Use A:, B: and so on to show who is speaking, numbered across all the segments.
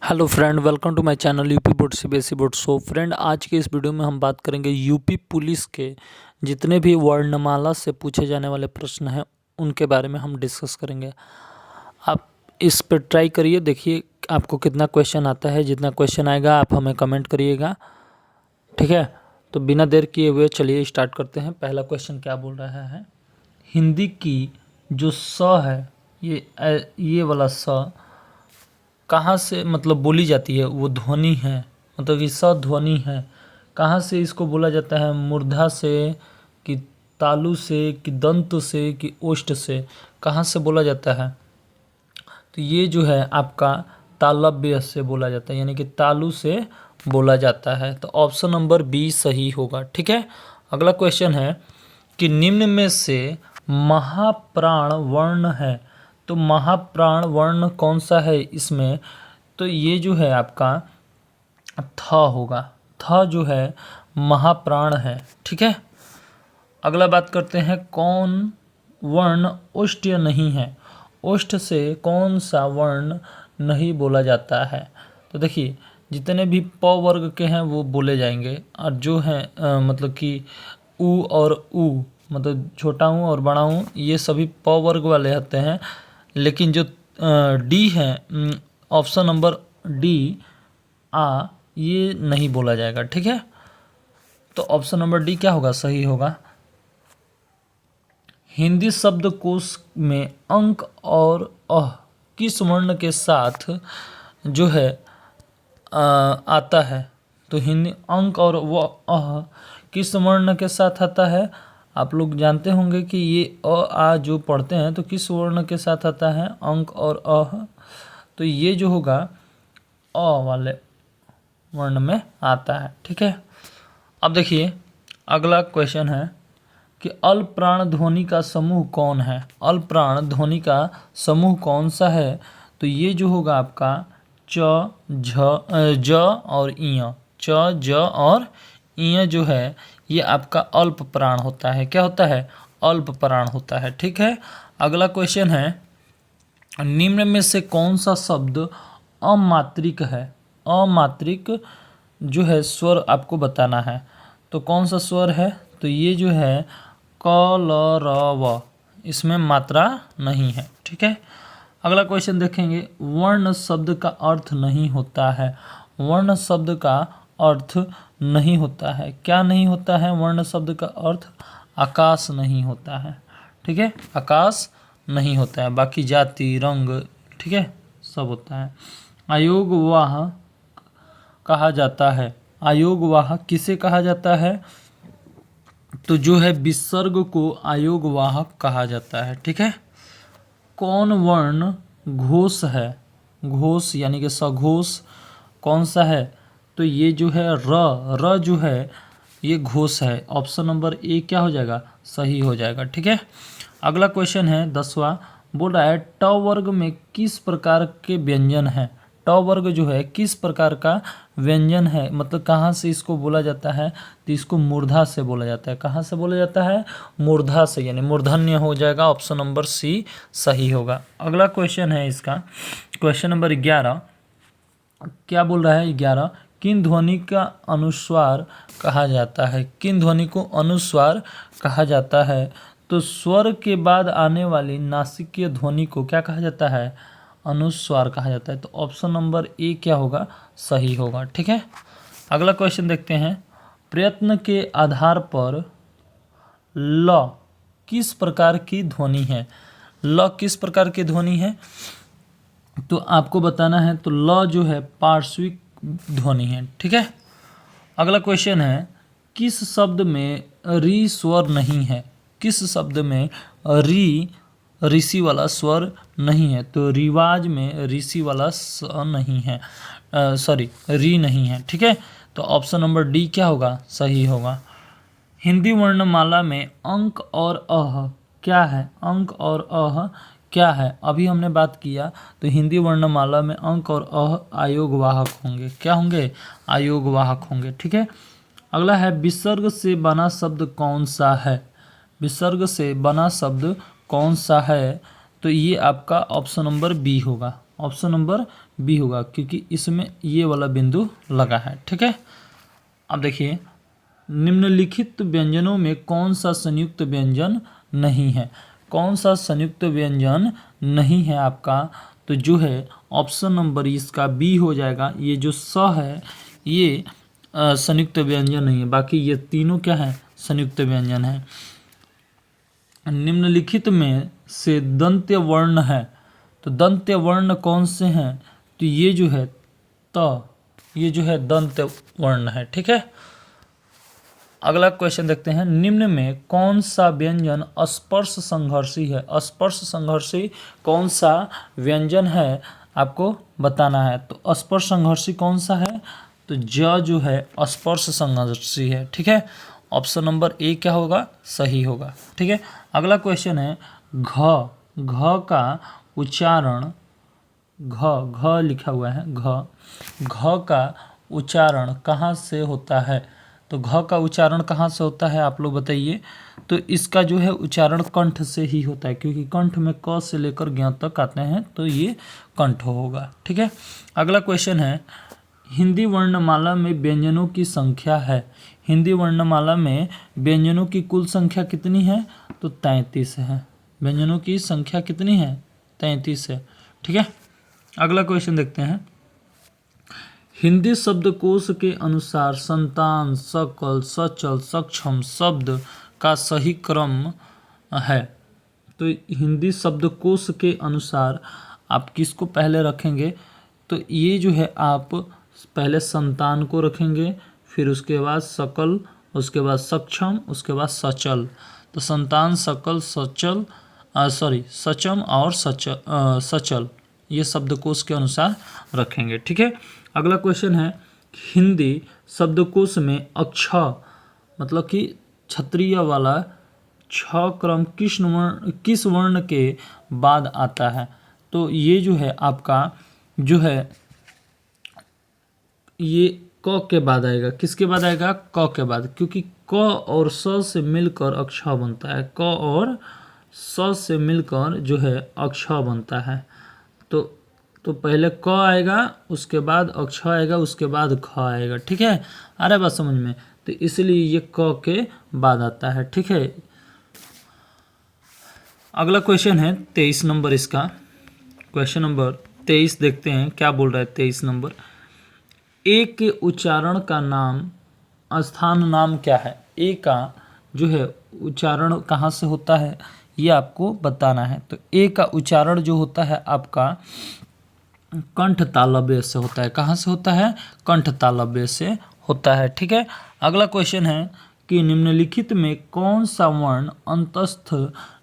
A: Hello friend, welcome to my channel UP board CBSE board. So friend, आज के इस video में हम बात करेंगे यूपी पुलिस के जितने भी वर्णमाला से पूछे जाने वाले प्रश्न हैं उनके बारे में हम डिस्कस करेंगे। आप इस पर ट्राई करिए, देखिए आपको कितना क्वेश्चन आता है। जितना क्वेश्चन आएगा आप हमें कमेंट करिएगा, ठीक है। तो बिना देर किए हुए चलिए स्टार्ट करते हैं। पहला क्वेश्चन क्या बोल रहा है, हिंदी की जो स है, ये वाला स कहाँ से मतलब बोली जाती है, वो ध्वनि है, मतलब ये स ध्वनि है। कहाँ से इसको बोला जाता है, मूर्धा से कि तालु से कि दंत से कि ओष्ठ से, कहाँ से बोला जाता है? तो ये जो है आपका तालव्य से बोला जाता है, यानी कि तालु से बोला जाता है। तो ऑप्शन नंबर बी सही होगा, ठीक है। अगला क्वेश्चन है कि निम्न में से महाप्राण वर्ण है, तो महाप्राण वर्ण कौन सा है इसमें? तो ये जो है आपका थ होगा। थ जो है महाप्राण है, ठीक है। अगला बात करते हैं, कौन वर्ण ओष्ठ्य नहीं है? ओष्ठ से कौन सा वर्ण नहीं बोला जाता है? तो देखिए जितने भी प वर्ग के हैं वो बोले जाएंगे, और जो है मतलब कि उ और उ, मतलब छोटा ऊ और बड़ा ऊ, ये सभी प वर्ग वाले होते हैं। लेकिन जो डी है, ऑप्शन नंबर डी आ, ये नहीं बोला जाएगा, ठीक है। तो ऑप्शन नंबर डी क्या होगा, सही होगा। हिंदी शब्दकोश में अंक और अह किस वर्ण के साथ जो है आता है? तो हिंदी अंक और वह अह किस वर्ण के साथ आता है? आप लोग जानते होंगे कि ये अ आ जो पढ़ते हैं तो किस वर्ण के साथ आता है, अंक और अह। तो ये जो होगा अ वाले वर्ण में आता है, ठीक है। अब देखिए अगला क्वेश्चन है कि अल्पप्राण ध्वनि का समूह कौन है? अल्पप्राण ध्वनि का समूह कौन सा है? तो ये जो होगा आपका च, झ, ज और इय। च, ज और इय जो है ये आपका अल्प प्राण होता है। क्या होता है? अल्प प्राण होता है, ठीक है। अगला क्वेश्चन है, निम्न में से कौन सा शब्द अमात्रिक है? अमात्रिक जो है स्वर आपको बताना है। तो कौन सा स्वर है? तो ये जो है क, ल, र, व, इसमें मात्रा नहीं है, ठीक है। अगला क्वेश्चन देखेंगे, वर्ण शब्द का अर्थ नहीं होता है। वर्ण शब्द का अर्थ नहीं होता है। क्या नहीं होता है वर्ण शब्द का अर्थ? आकाश नहीं होता है, ठीक है। आकाश नहीं होता है, बाकी जाति रंग, ठीक है, सब होता है। अयोगवाह कहा जाता है। अयोगवाह किसे कहा जाता है? तो जो है विसर्ग को अयोगवाहक कहा जाता है, ठीक है। कौन वर्ण घोष है? घोष यानी कि सघोष कौन सा है? तो ये जो है र जो है ये घोष है। ऑप्शन नंबर ए क्या हो जाएगा, सही हो जाएगा, ठीक है। अगला क्वेश्चन है 10वां, बोल रहा है ट वर्ग में किस प्रकार के व्यंजन है? ट वर्ग जो है किस प्रकार का व्यंजन है, मतलब कहाँ से इसको बोला जाता है? तो इसको मूर्धा से बोला जाता है। कहाँ से बोला जाता है? मूर्धा से, यानी मूर्धन्य हो जाएगा। ऑप्शन नंबर सी सही होगा। अगला क्वेश्चन है इसका क्वेश्चन नंबर 11, क्या बोल रहा है 11, किन ध्वनि का अनुस्वार कहा जाता है? किन ध्वनि को अनुस्वार कहा जाता है? तो स्वर के बाद आने वाली नासिकीय ध्वनि को क्या कहा जाता है? अनुस्वार कहा जाता है। तो ऑप्शन नंबर ए क्या होगा, सही होगा, ठीक है। अगला क्वेश्चन देखते हैं, प्रयत्न के आधार पर ल किस प्रकार की ध्वनि है? ल किस प्रकार की ध्वनि है तो आपको बताना है। तो ल जो है पार्श्विक ध्वनि है, ठीक है। अगला क्वेश्चन है, किस शब्द में री स्वर नहीं है? किस शब्द में री ऋषि वाला स्वर नहीं है? तो रिवाज में ऋषि वाला स नहीं है, सॉरी री नहीं है, ठीक है। तो ऑप्शन नंबर डी क्या होगा, सही होगा। हिंदी वर्णमाला में अंक और अह क्या है? अंक और अह क्या है? अभी हमने बात किया, तो हिंदी वर्णमाला में अंक और अह आयोगवाहक होंगे। क्या होंगे? आयोगवाहक होंगे, ठीक है। अगला है, विसर्ग से बना शब्द कौन सा है? विसर्ग से बना शब्द कौन सा है? तो ये आपका ऑप्शन नंबर बी होगा। ऑप्शन नंबर बी होगा, क्योंकि इसमें ये वाला बिंदु लगा है। ठीक है, अब देखिए निम्नलिखित व्यंजनों में कौन सा संयुक्त व्यंजन नहीं है। कौन सा संयुक्त व्यंजन नहीं है आपका, तो जो है ऑप्शन नंबर इसका बी हो जाएगा। ये जो स है ये संयुक्त व्यंजन नहीं है, बाकी ये तीनों क्या है, संयुक्त व्यंजन है। निम्नलिखित में से दंत्य वर्ण है, तो दंत्य वर्ण कौन से हैं, तो ये जो है ये जो है दंत्य वर्ण है। ठीक है, अगला क्वेश्चन देखते हैं, निम्न में कौन सा व्यंजन स्पर्श संघर्षी है। स्पर्श संघर्षी कौन सा व्यंजन है आपको बताना है। तो स्पर्श संघर्षी कौन सा है, तो जो है स्पर्श संघर्षी है। ठीक है, ऑप्शन नंबर ए क्या होगा, सही होगा। ठीक है, अगला क्वेश्चन है घ का उच्चारण, घ लिखा हुआ है, घ का उच्चारण कहाँ से होता है। तो घ का उच्चारण कहाँ से होता है आप लोग बताइए। तो इसका जो है उच्चारण कंठ से ही होता है, क्योंकि कंठ में क से लेकर ज्ञ तक आते हैं, तो ये कंठ होगा। ठीक है, अगला क्वेश्चन है, हिंदी वर्णमाला में व्यंजनों की संख्या है। हिंदी वर्णमाला में व्यंजनों की कुल संख्या कितनी है, तो 33 है। व्यंजनों की संख्या कितनी है, 33 है। ठीक है, अगला क्वेश्चन देखते हैं, हिंदी शब्दकोश के अनुसार संतान, सकल, सचल, सक्षम शब्द का सही क्रम है। तो हिंदी शब्दकोश के अनुसार आप किसको पहले रखेंगे, तो ये जो है आप पहले संतान को रखेंगे, फिर उसके बाद सकल, उसके बाद सक्षम, उसके बाद सचल। तो संतान, सकल, सचल सचम और सचल ये शब्दकोश के अनुसार रखेंगे। ठीक है, अगला क्वेश्चन है, हिंदी शब्दकोश में मतलब कि क्षत्रिय वाला छ क्रम किस वर्ण के बाद आता है। तो ये जो है आपका जो है ये क के बाद आएगा। किसके बाद आएगा, क के बाद, क्योंकि क और स से मिलकर अक्ष बनता है। क और स से मिलकर जो है अक्ष बनता है। तो पहले क आएगा, उसके बाद अक्ष आएगा, उसके बाद ख आएगा। ठीक है, आ रहा है बात समझ में, तो इसलिए ये क के बाद आता है। ठीक है, अगला क्वेश्चन है 23 नंबर, इसका क्वेश्चन नंबर 23 देखते हैं क्या बोल रहा है। 23 नंबर, ए के उच्चारण का नाम स्थान नाम क्या है। ए का जो है उच्चारण कहाँ से होता है ये आपको बताना है। तो ए का उच्चारण जो होता है आपका कंठ तालव्य से होता है। कहाँ से होता है, कंठ तालव्य से होता है। ठीक है, अगला क्वेश्चन है कि निम्नलिखित में कौन सा वर्ण अंतस्थ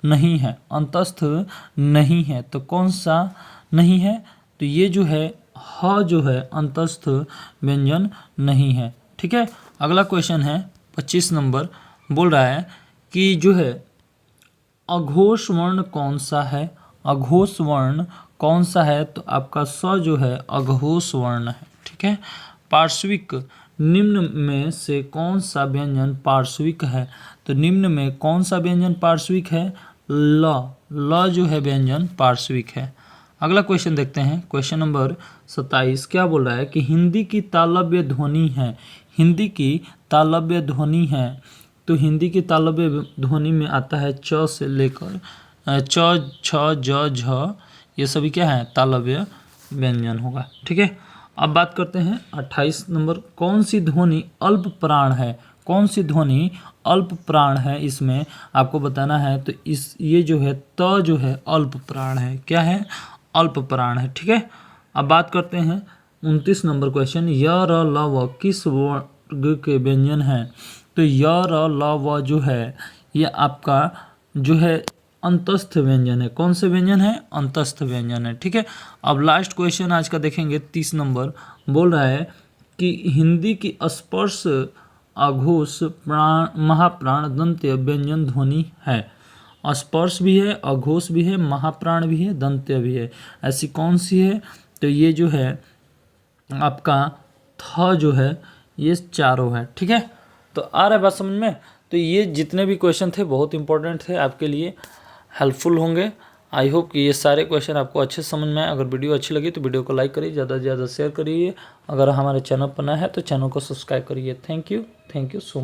A: नहीं है। अंतस्थ नहीं है, तो कौन सा नहीं है, तो ये जो है ह जो है अंतस्थ व्यंजन नहीं है। ठीक है, अगला क्वेश्चन है 25 नंबर, बोल रहा है कि जो है अघोष वर्ण कौन सा है। अघोष वर्ण कौन सा है, तो आपका स जो है अघोष वर्ण है। ठीक है, पार्श्विक, निम्न में से कौन सा व्यंजन पार्श्विक है। तो निम्न में कौन सा व्यंजन पार्श्विक है, ल जो है व्यंजन पार्श्विक है। अगला क्वेश्चन देखते हैं, क्वेश्चन नंबर 27 क्या बोल रहा है कि हिंदी की तालव्य ध्वनि है। हिंदी की तालव्य ध्वनि है, तो हिंदी की तालव्य ध्वनि में आता है च से लेकर च, छ, ज, झ, ये सभी क्या है, तालव्य व्यंजन होगा। ठीक है, अब बात करते हैं 28 नंबर, कौन सी ध्वनि अल्प प्राण है। कौन सी ध्वनि अल्प प्राण है, इसमें आपको बताना है। तो ये जो है त जो है अल्प प्राण है। क्या है, अल्प प्राण है। ठीक है, अब बात करते हैं 29 नंबर क्वेश्चन, य, र, ल, व किस वर्ग के व्यंजन है। तो य, र, ल, व जो है ये आपका जो है अंतस्थ व्यंजन है। कौन से व्यंजन है, अंतस्थ व्यंजन है। ठीक है, अब लास्ट क्वेश्चन आज का देखेंगे 30 नंबर, बोल रहा है कि हिंदी की स्पर्श अघोष प्राण महाप्राण दंत्य व्यंजन ध्वनि है। स्पर्श भी है, अघोष भी है, महाप्राण भी है, दंत्य भी है। ऐसी कौन सी है, तो ये जो है आपका थ जो है ये चारों है। ठीक है, तो आ रहा है बात समझ में। तो ये जितने भी क्वेश्चन थे बहुत इंपॉर्टेंट थे, आपके लिए हेल्पफुल होंगे। आई होप कि ये सारे क्वेश्चन आपको अच्छे समझ में आए। अगर वीडियो अच्छी लगी तो वीडियो को लाइक करिए, ज़्यादा से ज़्यादा शेयर करिए। अगर हमारे चैनल पर नया है तो चैनल को सब्सक्राइब करिए। Thank you so much.